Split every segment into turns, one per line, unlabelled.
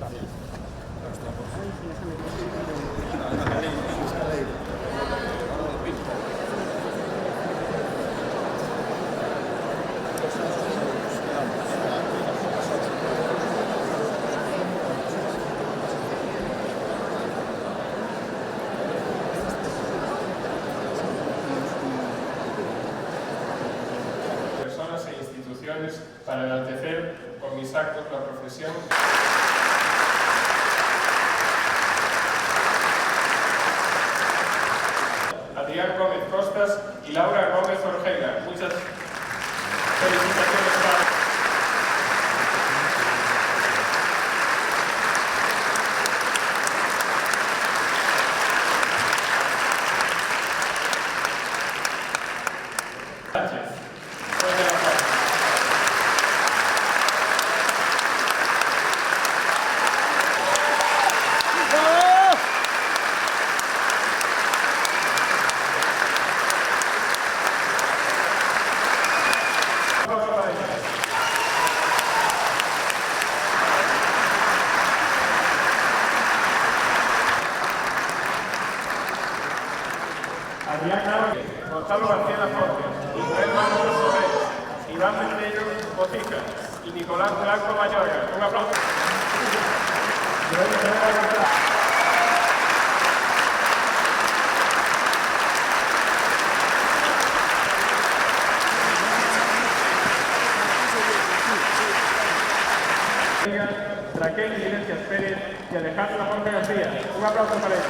Personas e instituciones para enaltecer con mis actos la profesión. Adrián Gómez Costas y Laura Gómez Ortega. Muchas felicitaciones para... Sánchez. Adrián Gómez, Gonzalo García Laforte, Ismael Manuel Soler, Iván Mendeiro Botica y Nicolás Blanco Mayorga. Un aplauso. Raquel Iglesias Pérez y Alejandro Jorge García. Un aplauso para ellos.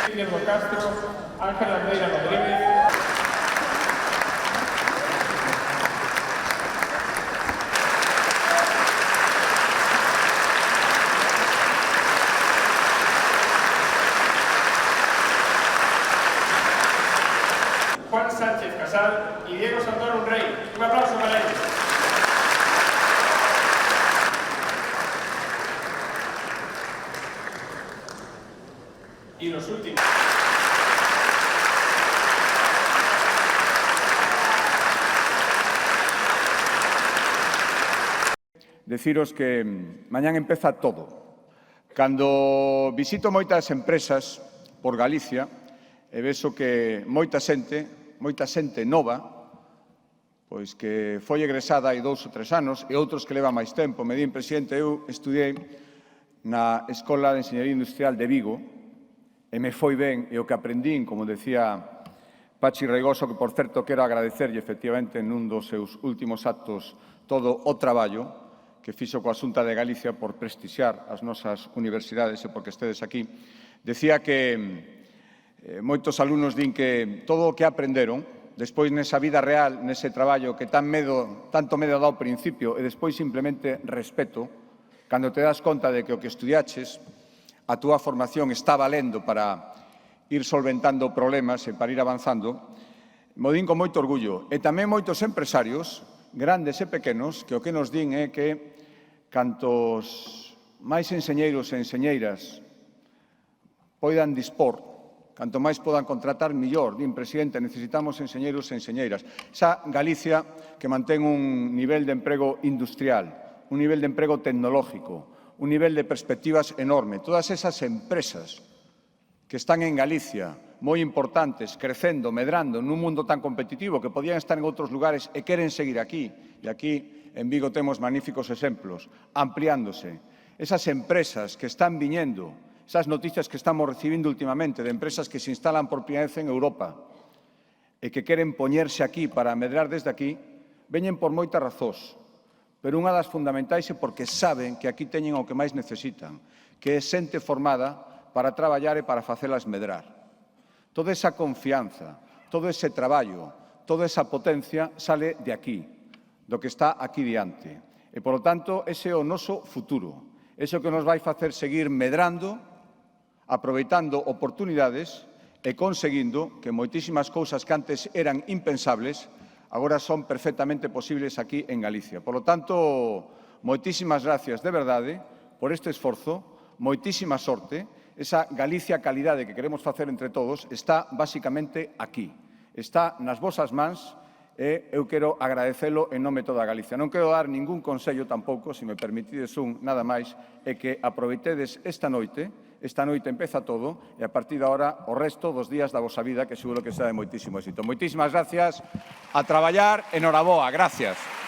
Guillermo Castro, Ángela Andreira Rodríguez. Juan Sánchez Casal y Diego Santoro Unrey. Un aplauso para ellos. Y los últimos.
Deciros que mañán empeza todo. Cando visito moitas empresas por Galicia e vexo que moita xente nova, pois que foi egresada hai 2 ou 3 anos e outros que leva máis tempo. Me din, presidente, eu estudiei na Escola de Enxeñería Industrial de Vigo e me foi ben, e o que aprendín, como decía Pachi Reigoso, que por certo quero agradecerlle efectivamente nun dos seus últimos actos todo o traballo que fixo coa Xunta de Galicia por prestixiar as nosas universidades e porque estedes aquí, decía que moitos alumnos din que todo o que aprenderon, despois nesa vida real, nese traballo que tanto medo dá ao principio e despois simplemente respeto, cando te das conta de que o que estudiaches, a túa formación está valendo para ir solventando problemas e para ir avanzando, mo din con moito orgullo. E tamén moitos empresarios, grandes e pequenos, que o que nos din é que cantos máis enxeñeiros e enxeñeiras poidan dispor, canto máis podan contratar, millor. Din, presidente, necesitamos enxeñeiros e enxeñeiras. Esa Galicia que mantén un nivel de emprego industrial, un nivel de emprego tecnológico, un nivel de perspectivas enorme. Todas esas empresas que están en Galicia, moi importantes, crecendo, medrando, nun mundo tan competitivo que podían estar en outros lugares e queren seguir aquí. E aquí, en Vigo, temos magníficos exemplos, ampliándose. Esas empresas que están viñendo, esas noticias que estamos recibindo últimamente de empresas que se instalan por primeira vez en Europa e que queren poñerse aquí para medrar desde aquí, veñen por moitas razóns. Pero unha das fundamentais é porque saben que aquí teñen o que máis necesitan, que é xente formada para traballar e para facelas medrar. Toda esa confianza, todo ese traballo, toda esa potencia sale de aquí, do que está aquí diante. E, polo tanto, ese é o noso futuro. Ese que nos vai facer seguir medrando, aproveitando oportunidades e conseguindo que moitísimas cousas que antes eran impensables agora son perfectamente posibles aquí en Galicia. Por lo tanto, moitísimas gracias de verdade por este esforzo, moitísima sorte. Esa Galicia calidade que queremos facer entre todos está basicamente aquí. está nas vosas mans e eu quero agradecelo en nome de toda Galicia. Non quero dar ningún consello tampouco, se me permitides nada máis, é que aproveitedes esta noite empeza todo, e a partir de agora o resto dos días da vosa vida, que seguro que será de moitísimo éxito. Moitísimas gracias, a traballar, enhoraboa, gracias.